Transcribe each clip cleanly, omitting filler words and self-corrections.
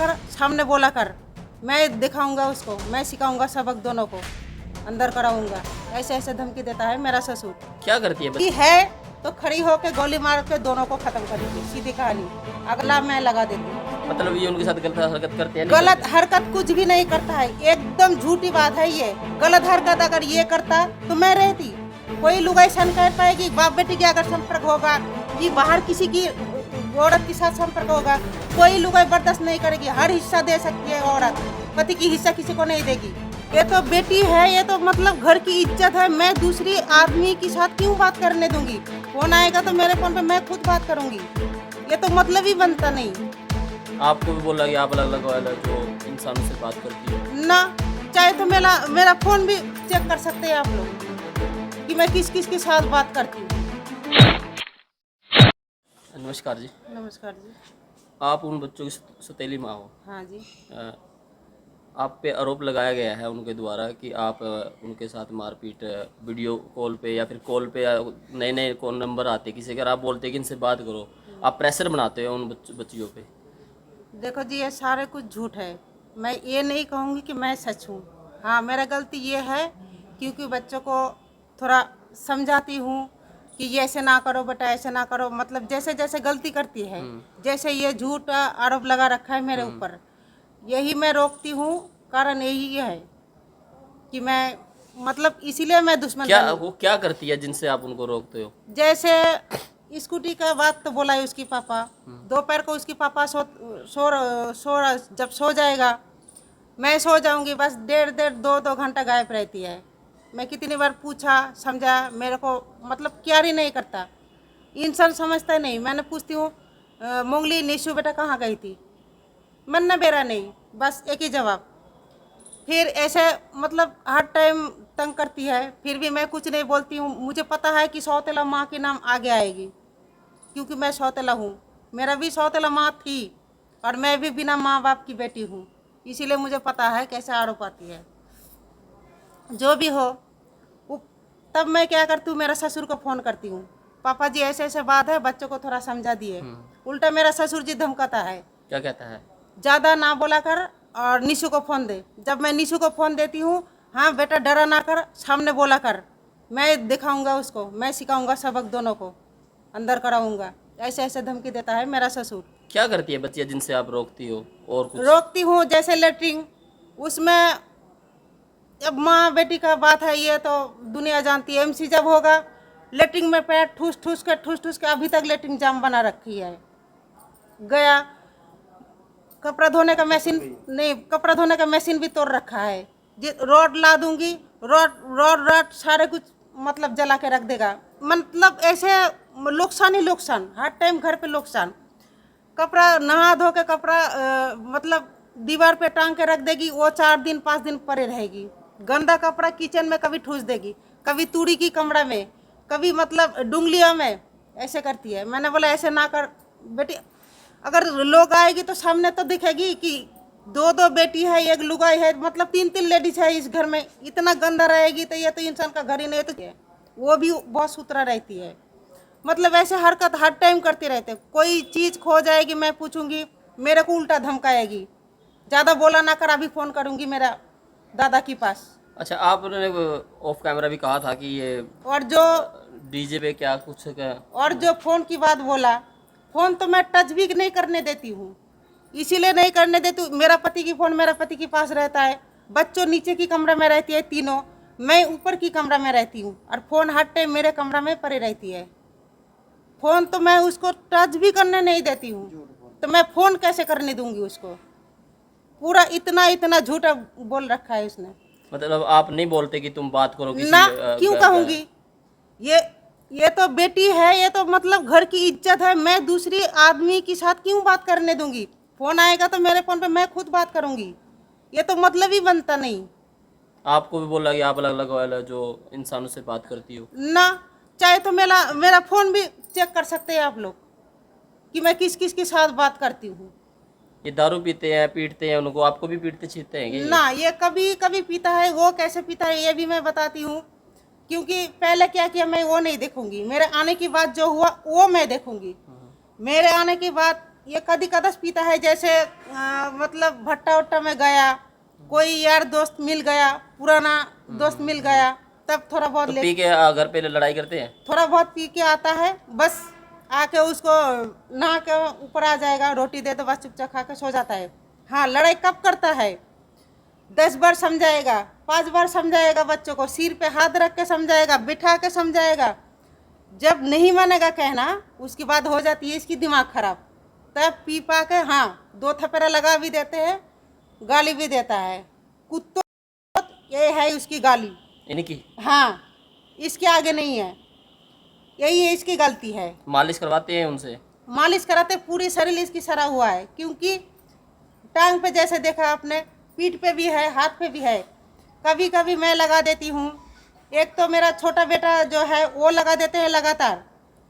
कर, सामने बोला कर, मैं दिखाऊंगा उसको, मैं सिखाऊंगा सबक दोनों को, अंदर कराऊंगा। ऐसे ऐसे धमकी देता है मेरा ससुर। क्या करती है कि है तो खड़ी होके गोली मार के दोनों को खत्म करेगी, सीधी कहानी। अगला मैं लगा देती हूँ। मतलब ये उनके साथ गलत हरकत करते हैं? गलत हरकत कुछ भी नहीं करता है, एकदम झूठी बात है ये। गलत हरकत अगर ये करता तो मैं रहती। कोई लोग ऐसा नहीं कर पाएगी। बाप बेटी के अगर संपर्क होगा कि बाहर किसी की औरत के साथ संपर्क होगा, कोई लोग बर्दाश्त नहीं करेगी। हर हिस्सा दे सकती है औरत, पति की हिस्सा किसी को नहीं देगी। ये तो बेटी है, ये तो मतलब घर की इज्जत है। मैं दूसरी आदमी के साथ क्यों बात करने दूंगी? फोन आएगा तो मेरे फोन पे मैं खुद बात करूंगी। ये तो मतलब ही बनता नहीं। आपको भी बोला कि आप अलग अलग जो इंसानों से बात करती हो ना, चाहे तो मेरा फोन भी चेक कर सकते हैं आप लोग कि मैं किस किस के साथ बात करती हूँ। नमस्कार जी। नमस्कार जी। आप उन बच्चों की सौतेली माँ हो। हाँ जी। आप पे आरोप लगाया गया है उनके द्वारा कि आप उनके साथ मारपीट वीडियो कॉल पे या फिर कॉल पे नए नए कौन नंबर आते किसी, अगर आप बोलते कि इनसे बात करो, आप प्रेशर बनाते हो उन बच्चियों पे। देखो जी, ये सारे कुछ झूठ है। मैं ये नहीं कहूँगी कि मैं सच हूँ। हाँ, मेरा गलती ये है क्योंकि बच्चों को थोड़ा समझाती हूँ कि ये ऐसे ना करो बेटा, ऐसे ना करो। मतलब जैसे जैसे गलती करती है, जैसे ये झूठ आरोप लगा रखा है मेरे ऊपर, यही मैं रोकती हूँ। कारण यही है कि मैं मतलब इसीलिए मैं दुश्मन क्या बनी। वो क्या करती है जिनसे आप उनको रोकते हो? जैसे स्कूटी का बात तो बोला है उसकी पापा। दोपहर को उसकी पापा जब सो जाएगा, मैं सो जाऊंगी, बस डेढ़ डेढ़ दो दो घंटा गायब रहती है। मैं कितनी बार पूछा, समझा, मेरे को मतलब केयर ही नहीं करता। इंसान समझता नहीं। मैंने पूछती हूँ, मोंगली निशु बेटा कहाँ गई थी? मन्ना बेरा नहीं, बस एक ही जवाब। फिर ऐसे मतलब हर टाइम तंग करती है, फिर भी मैं कुछ नहीं बोलती हूँ। मुझे पता है कि सौतेला माँ के नाम आगे आएगी क्योंकि मैं सौतेला हूँ। मेरा भी सौतेला माँ थी और मैं भी बिना माँ बाप की बेटी हूँ, इसीलिए मुझे पता है कैसे आरोप आती है। जो भी हो, तब मैं क्या करती हूँ, मेरा ससुर को फ़ोन करती हूँ, पापा जी ऐसे ऐसे बात है, बच्चों को थोड़ा समझा दिए। उल्टा मेरा ससुर जी धमकाता है। क्या कहता है? ज़्यादा ना बोला कर और निशु को फ़ोन दे। जब मैं निशु को फ़ोन देती हूँ, हाँ बेटा डरा ना कर, सामने बोला कर, मैं दिखाऊंगा उसको, मैं सिखाऊंगा सबक दोनों को, अंदर कराऊंगा। ऐसे ऐसे धमकी देता है मेरा ससुर। क्या करती है बच्चियाँ जिनसे आप रोकती हो? और कुछ? रोकती हूँ जैसे लेटरिन, उसमें अब माँ बेटी का बात है, ये तो दुनिया जानती है। एमसी जब होगा, लेटरिन में पैर ठूस ठूस के अभी तक लेटरिन जाम बना रखी है। गया, कपड़ा धोने का मशीन नहीं, कपड़ा धोने का मशीन भी तोड़ रखा है। रॉड ला दूंगी, रॉड रॉड रॉड सारे कुछ मतलब जला के रख देगा। मतलब ऐसे नुकसान ही नुकसान, हर टाइम घर पे नुकसान। कपड़ा नहा धो के कपड़ा मतलब दीवार पे टांग के रख देगी, वो 4 दिन 5 दिन पड़े रहेगी। गंदा कपड़ा किचन में कभी ठूस देगी, कभी तूड़ी की कमरा में, कभी मतलब डुंगलिया में, ऐसे करती है। मैंने बोला ऐसे ना कर बेटी, अगर लोग आएगी तो सामने तो दिखेगी कि दो दो बेटी है, एक लुगाई है, मतलब 3 लेडीज है इस घर में। इतना गंदा रहेगी तो ये तो इंसान का घर ही नहीं। तो वो भी बहुत सुथरा रहती है। मतलब ऐसे हरकत हर टाइम करते रहते। कोई चीज़ खो जाएगी, मैं पूछूंगी, मेरे को उल्टा धमकाएगी। ज़्यादा बोला ना कर, अभी फ़ोन करूंगी मेरा दादा के पास। अच्छा, आपने ऑफ कैमरा भी कहा था कि ये और जो डीजे पे क्या कुछ का? और जो फ़ोन की बात बोला, फ़ोन तो मैं टच भी नहीं करने देती हूँ। इसीलिए नहीं करने देती, मेरा पति की फ़ोन मेरा पति के पास रहता है। बच्चों नीचे की कमरा में रहती है तीनों, मैं ऊपर की कमरा में रहती हूँ और फ़ोन हर टाइम मेरे कमरा में पड़ी रहती है। फ़ोन तो मैं उसको टच भी करने नहीं देती हूँ, तो मैं फ़ोन कैसे करने दूंगी उसको? पूरा इतना इतना झूठा बोल रखा है उसने। मतलब आप नहीं बोलते कि तुम बात करो किसी ना, क्यों कहूँगी? ये तो बेटी है, ये तो मतलब घर की इज्जत है। मैं दूसरी आदमी के साथ क्यों बात करने दूंगी? फ़ोन आएगा तो मेरे फ़ोन पे मैं खुद बात करूंगी। ये तो मतलब ही बनता नहीं। आपको भी बोला कि आप अलग अलग जो इंसानों से बात करती हो ना, चाहे तो मेरा फ़ोन भी चेक कर सकते हैं आप लोग कि मैं किस किस के साथ बात करती हूँ। ये दारू पीते हैं, पीटते हैं उनको, आपको भी पीटते छीटते हैं क्या ये? ना, ये कभी कभी पीता है। वो कैसे पीता है ये भी मैं बताती हूँ। क्योंकि पहले क्या किया मैं वो नहीं देखूंगी, मेरे आने की बात जो हुआ वो मैं देखूंगी। मेरे आने के बाद ये कदी कदस पीता है, जैसे मतलब भट्टा उट्टा में गया, कोई यार दोस्त मिल गया, पुराना दोस्त मिल गया, तब थोड़ा बहुत तो पी के घर पे लड़ाई करते हैं? थोड़ा बहुत पी के आता है, बस आके उसको नहा के ऊपर आ जाएगा, रोटी दे तो बस चुपचाप खा के सो जाता है। हाँ, लड़ाई कब करता है? 10 बार समझाएगा, 5 बार समझाएगा, बच्चों को सिर पे हाथ रख के समझाएगा, बिठा के समझाएगा। जब नहीं मानेगा कहना, उसके बाद हो जाती है इसकी दिमाग खराब। तब पी पा के हाँ 2 थपेरा लगा भी देते हैं, गाली भी देता है। कुत्तों ये है उसकी गाली, इनकी? हाँ, इसके आगे नहीं है, यही है इसकी गलती है। मालिश करवाते हैं उनसे? मालिश कराते, पूरी शरीर इसकी सड़ा हुआ है, क्योंकि टांग पे जैसे देखा आपने, पीठ पे भी है, हाथ पे भी है। कभी कभी मैं लगा देती हूँ, एक तो मेरा छोटा बेटा जो है वो लगा देते हैं लगातार,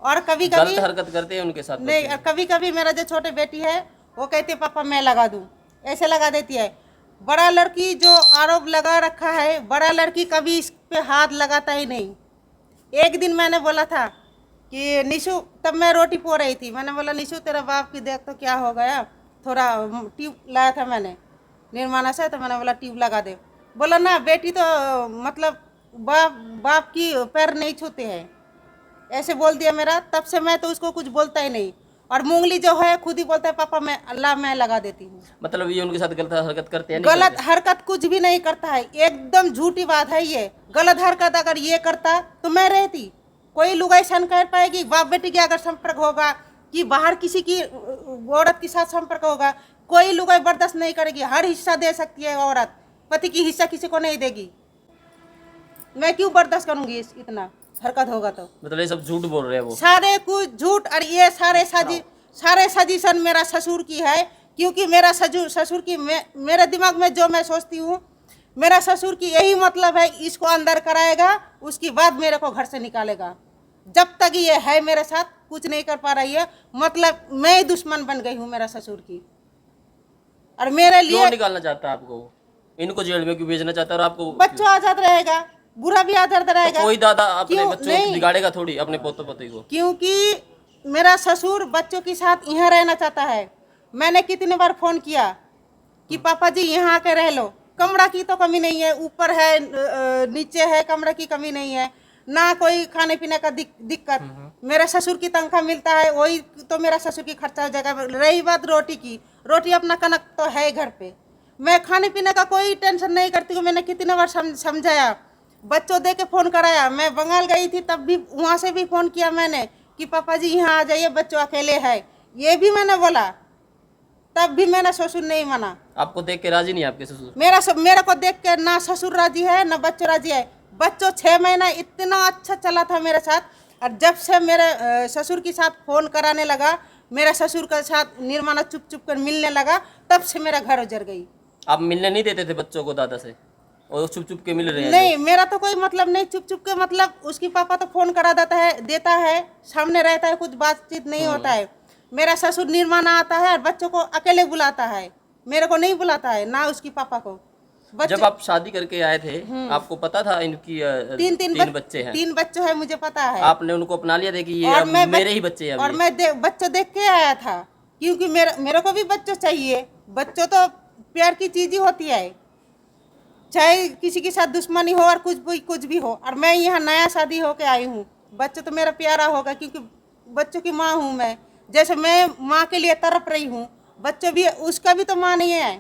और कभी कभी गलत हरकत करते हैं उनके साथ? नहीं, कभी कभी मेरा जो छोटे बेटी है वो कहती है पापा मैं लगा दूँ, ऐसे लगा देती है। बड़ा लड़की जो आरोप लगा रखा है, बड़ा लड़की कभी इस पे हाथ लगाता ही नहीं। एक दिन मैंने बोला था कि निशु, तब मैं रोटी पो रही थी, मैंने बोला निशु तेरा बाप की देख तो क्या हो गया, थोड़ा ट्यूब लाया था मैंने निर्माणा से, तो मैंने बोला ट्यूब लगा दे। बोला ना बेटी तो मतलब बाप की पैर नहीं छूते हैं, ऐसे बोल दिया मेरा। तब से मैं तो उसको कुछ बोलता ही नहीं, और मूंगली जो है खुद ही बोलता है पापा मैं अल्लाह मैं लगा देती हूँ। मतलब ये उनके साथ गलत हरकत करते हैं? नहीं गलत करते? हरकत कुछ भी नहीं करता है, एकदम झूठी बात है ये। गलत हरकत अगर ये करता तो मैं रहती, कोई लुगाई सन कर पाएगी? बाप बेटी के अगर संपर्क होगा कि बाहर किसी की औरत के साथ संपर्क होगा, कोई लुगाई बर्दाश्त नहीं करेगी। हर हिस्सा दे सकती है औरत, पति की हिस्सा किसी को नहीं देगी। मैं क्यों बर्दाश्त करूंगी इतना हरकत होगा तो? मतलब ये सब झूठ बोल रहे हैं वो? सारे कुछ झूठ, और ये सारे सजीशन मेरा ससुर की है, क्योंकि मेरा ससुर की मेरे दिमाग में जो मैं सोचती हूँ, मेरा ससुर की यही मतलब है, इसको अंदर कराएगा, उसके बाद मेरे को घर से निकालेगा। जब तक ये है मेरे साथ कुछ नहीं कर पा रही है, मतलब मैं ही दुश्मन बन गई हूँ मेरा ससुर की। और मेरे लिए क्यों निकालना चाहता है आपको? इनको जेल में क्यों भेजना चाहता है? और आपको बच्चों आजाद रहेगा, बुरा भी आजाद रहेगा। तो कोई दादा अपने क्यों बच्चों को नहीं? बिगाड़ेगा थोड़ी, अपने पोते पोते को? क्योंकि मेरा ससुर बच्चों के साथ यहाँ रहना चाहता है। मैंने कितने बार फोन किया कि पापा जी यहाँ आके रह लो, कमरा की तो कमी नहीं है, ऊपर है नीचे है, कमरा की कमी नहीं है, ना कोई खाने पीने का दिक्कत। मेरा ससुर की तनख्वाह मिलता है, वही तो मेरा ससुर की खर्चा हो जाएगा। रही बात रोटी की, रोटी अपना कनक तो है घर पे, मैं खाने पीने का कोई टेंशन नहीं करती हूँ। मैंने कितने बार समझाया, बच्चों दे के फ़ोन कराया। मैं बंगाल गई थी तब भी वहाँ से भी फ़ोन किया मैंने कि पापा जी यहाँ आ जाइए, बच्चों अकेले हैं, ये भी मैंने बोला, तब भी मेरा ससुर नहीं माना। आपको देख के राजी नहीं आपके ससुर? मेरे को देख के ना ससुर राजी है ना बच्चों राजी है। बच्चों 6 महीना इतना अच्छा चला था मेरे साथ, और जब से मेरे ससुर के साथ फ़ोन कराने लगा, मेरा ससुर के साथ निर्माणा चुप चुप कर मिलने लगा, तब से मेरा घर उजड़ गई। आप मिलने नहीं देते थे बच्चों को दादा से, और चुप चुप के मिल रहे हैं? नहीं, मेरा तो कोई मतलब नहीं चुप चुप के, मतलब उसकी पापा तो फोन करा देता है, सामने रहता है, कुछ बातचीत नहीं होता है। मेरा ससुर निर्माणा आता है और बच्चों को अकेले बुलाता है, मेरे को नहीं बुलाता है, ना उसकी पापा को। जब आप शादी करके आए थे आपको पता था इनकी तीन बच्चे हैं? 3 बच्चे हैं, मुझे पता है। आपने उनको अपना लिया था कि ये अब मेरे ही बच्चे हैं? और मैं बच्चों देख के आया था, क्योंकि मेरे को भी बच्चों चाहिए। बच्चों तो प्यार की चीज ही होती है, चाहे किसी के साथ दुश्मनी हो और कुछ भी हो। और मैं यहाँ नया शादी होके आई हूँ, बच्चों तो मेरा प्यारा होगा, क्योंकि बच्चों की माँ हूँ मैं। जैसे मैं माँ के लिए तड़प रही हूँ, बच्चों भी, उसका भी तो माँ नहीं है।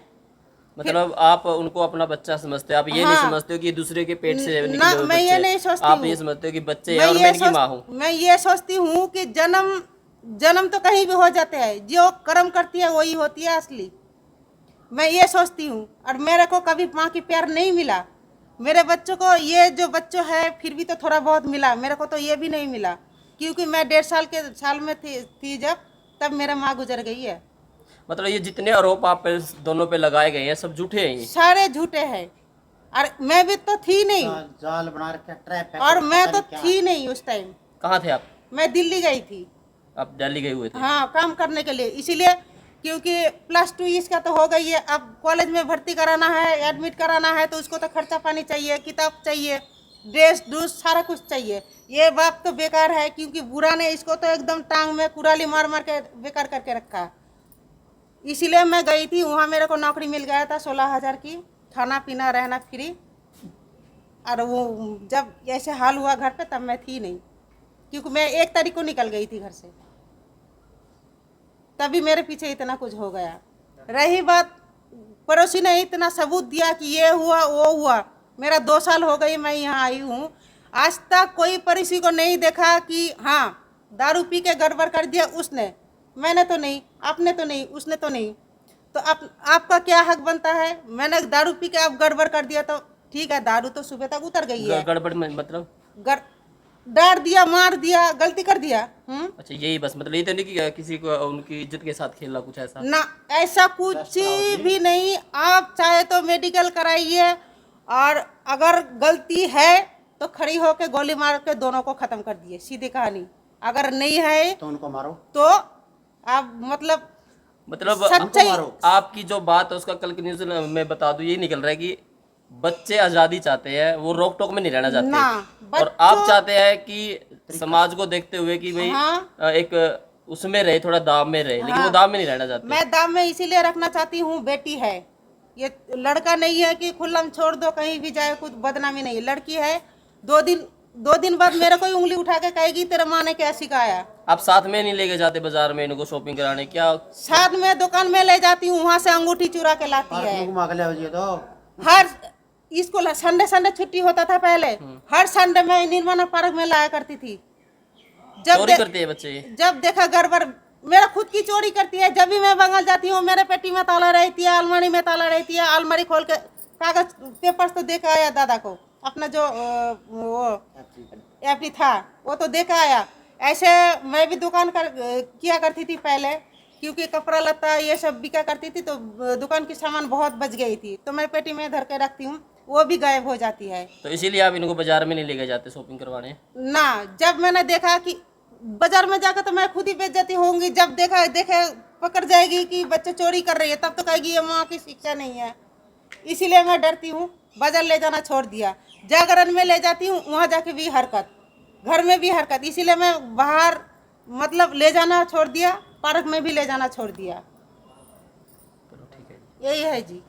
मतलब आप उनको अपना बच्चा समझते हो? आप ये नहीं समझते हो कि दूसरे के पेट से निकले हुए मैं ये नहीं सोचती आप हूँ। ये समझते हो कि बच्चे हैं और मैं इनकी माँ हूँ? मैं ये सोचती हूँ कि जन्म तो कहीं भी हो जाते हैं, जो कर्म करती है वही होती है असली। मैं ये सोचती हूँ, और मेरे को कभी माँ की प्यार नहीं मिला। मेरे बच्चों को ये जो बच्चों है फिर भी तो थोड़ा बहुत मिला, मेरे को तो ये भी नहीं मिला, क्योंकि मैं 1.5 साल में थी जब, तब मेरा माँ गुजर गई है। मतलब ये जितने आरोप आप पे दोनों पे लगाए गए हैं सब झूठे हैं? ये सारे झूठे हैं, और मैं भी तो थी नहीं, जाल बना रखा, ट्रैप है, और मैं तो थी नहीं उस टाइम। कहाँ थे आप? मैं दिल्ली गई थी। आप दिल्ली गए हुए थे? हाँ, काम करने के लिए, इसीलिए, क्योंकि +2 इसका तो हो गई है, अब कॉलेज में भर्ती कराना है, एडमिट कराना है, तो उसको तो खर्चा पानी चाहिए, किताब चाहिए, ड्रेस डूस सारा कुछ चाहिए। ये बात तो बेकार है, क्योंकि बुरा ने इसको तो एकदम टांग में कुराली मार मार के बेकार करके रखा। इसीलिए मैं गई थी वहाँ। मेरे को नौकरी मिल गया था 16,000 की, खाना पीना रहना फ्री। और वो जब ऐसे हाल हुआ घर पे तब मैं थी नहीं, क्योंकि मैं 1 तारीख को निकल गई थी घर से, तभी मेरे पीछे इतना कुछ हो गया। रही बात, पड़ोसी ने इतना सबूत दिया कि ये हुआ वो हुआ। मेरा 2 साल हो गई मैं यहाँ आई हूँ, आज तक कोई पड़ोसी को नहीं देखा कि हाँ दारू पी के गड़बड़ कर दिया उसने। मैंने तो नहीं, आपने तो नहीं, उसने तो नहीं। तो आपका क्या हक बनता है? मैंने दारू पी के आप गड़बड़ कर दिया तो ठीक है, दारू तो सुबह तक उतर गई है। गड़बड़ में मतलब डांट दिया, मार दिया, गलती कर दिया। अच्छा, यही बस, मतलब ये तो नहीं कि किसी को उनकी इज्जत के साथ खेलना, कुछ ऐसा ना, ऐसा कुछ भी नहीं। आप चाहे तो मेडिकल कराइए, और अगर गलती है तो खड़ी होकर गोली मार के दोनों को खत्म कर दिए, सीधी कहानी। अगर नहीं है तो उनको मारो, तो आप मतलब सच्चाई। आपकी जो बात है उसका कल की न्यूज़ में बता दूं, ये निकल रहा है कि बच्चे आज़ादी चाहते हैं, वो रोक टोक में नहीं रहना चाहते ना, और आप चाहते हैं कि समाज को देखते हुए कि भाई एक उसमें रहे, थोड़ा दाम में रहे, लेकिन वो दाम में नहीं रहना चाहते। मैं दाम में इसीलिए रखना चाहती हूँ, बेटी है, ये लड़का नहीं है कि खुल्लम छोड़ दो कहीं भी जाए, कुछ बदनामी नहीं। लड़की है, 2 दिन बाद मेरे कोई उंगली उठा के कहेगी तेरे माँ ने क्या सिखाया। आप साथ में नहीं लेके जाते बाजार में इनको शॉपिंग कराने? क्या साथ में दुकान में ले जाती हूँ, वहाँ से अंगूठी चुरा के लाती है। तो हर स्कूल संडे छुट्टी होता था पहले, हर संडे में निर्माणा पार्क में लाया करती थी। चोरी करते हैं बच्चे? जब देखा गड़बड़, मेरा खुद की चोरी करती है। जब भी मैं बंगाल जाती हूँ मेरे पेटी में ताला रहती है, अलमारी में ताला रहती है। अलमारी खोल के कागज पेपर तो देखा आया दादा को, अपना जो वो एफडी था वो तो देखा आया। ऐसे मैं भी दुकान किया करती थी पहले, क्योंकि कपड़ा लत्ता ये सब बिका करती थी, तो दुकान की सामान बहुत बच गई थी, तो मैं पेटी में धर के रखती हूँ, वो भी गायब हो जाती है। तो इसीलिए आप इनको बाजार में नहीं लेके जाते शॉपिंग करवाने? ना, जब मैंने देखा कि बाजार में जाकर तो मैं खुद ही बेइज्जती होंगी। जब देखे पकड़ जाएगी कि बच्चे चोरी कर रही है, तब तो कहेगी ये माँ की शिक्षा नहीं है। इसीलिए मैं डरती हूँ, बाजार ले जाना छोड़ दिया। जागरण में ले जाती हूँ, वहाँ जाके भी हरकत, घर में भी हरकत। इसीलिए मैं बाहर मतलब ले जाना छोड़ दिया, पार्क में भी ले जाना छोड़ दिया। ठीक है, यही है जी।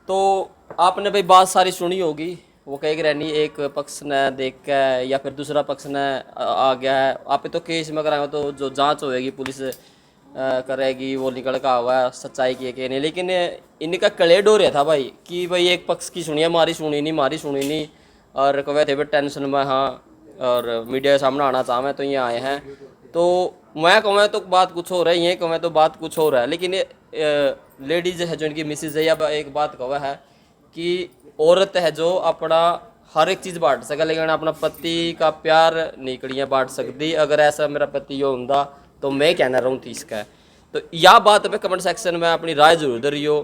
तो आपने भाई बात सारी सुनी होगी। वो कह के रहनी, एक पक्ष ने देख के या फिर दूसरा पक्ष ने आ गया है आप तो केस में कराएंगे, तो जो जांच होएगी पुलिस करेगी, वो निकल का हुआ है सच्चाई की है नहीं। लेकिन इनका कलेड हो रहा था भाई कि भाई एक पक्ष की सुनिए, मारी सुनी नहीं, और कहे थे भाई टेंशन में हाँ, और मीडिया के सामने आना चाह मैं तो ये आए हैं। तो मैं कहूँ तो बात कुछ हो रही है, कहूँ तो बात कुछ हो रहा है। लेकिन लेडीज है जो इनकी मिसिज है, या एक बात कहा है कि औरत है जो अपना हर एक चीज़ बांट सके, लेकिन अपना पति का प्यार नहीं कड़ियाँ बांट सकती। अगर ऐसा मेरा पति यो होंदा तो मैं कहना रहूँ थी इसका। तो यह बात पे कमेंट सेक्शन में अपनी राय जरूर दरियो।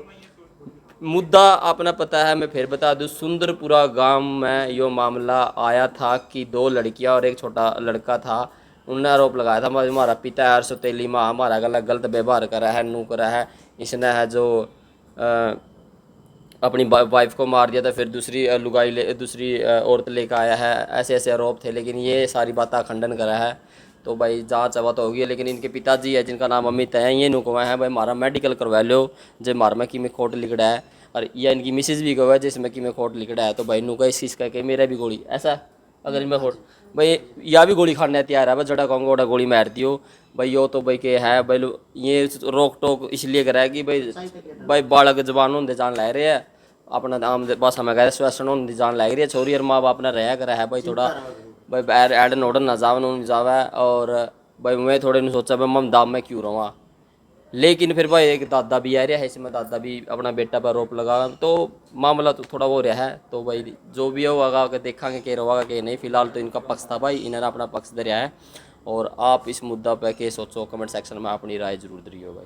मुद्दा अपना पता है, मैं फिर बता दूँ, सुंदरपुरा गांव में यो मामला आया था कि 2 लड़कियां और एक छोटा लड़का था। उन्होंने आरोप लगाया था हमारा पिता है सौतेली माँ हमारा गलत व्यवहार करा है, नू करा है, इसने है जो अपनी वाइफ को मार दिया था, फिर दूसरी औरत लेकर आया है। ऐसे आरोप थे, लेकिन ये सारी बातें खंडन करा है। तो भाई जाँच अब तो होगी। लेकिन इनके पिताजी है जिनका नाम अमित है, ये नुकवा है भाई मारा मेडिकल करवा लो जे मार में कि मैं खोट लिखड़ा है, और या इनकी मिसिज भी कहा है जिसमें कि मैं खोट लिखड़ा है। तो भाई नुका इस चीज़ का कि मेरा भी गोली ऐसा अगर मैं खोट भाई या भी गोली खाने तैयार है, बस जड़ा कहूँगा ओडा गोली मार दियो भाई। यो तो भाई के है भाई ये रोक टोक इसलिए करा है कि भाई बालक जवान होंगे जान ला रहे हैं, अपना आम भाषा में कह रहे स्वेसन होने जान लग रही है। छोरी और माँ बाप ने रहा करा है भाई थोड़ा भाई एड नोडन ना जावे और भाई मैं थोड़े ने सोचा भाई मम दाम में क्यों रहा। लेकिन फिर भाई एक दादा भी आ रहा है, इसमें दादा भी अपना बेटा पर आरोप लगा, तो मामला तो थोड़ा वो रहा है। तो भाई जो भी होगा देखांगे के होगा कि नहीं। फिलहाल तो इनका पक्ष था भाई, इन्होंने अपना पक्ष दरिया है। और आप इस मुद्दा पर के सोचो, कमेंट सेक्शन में अपनी राय जरूर दरियो भाई।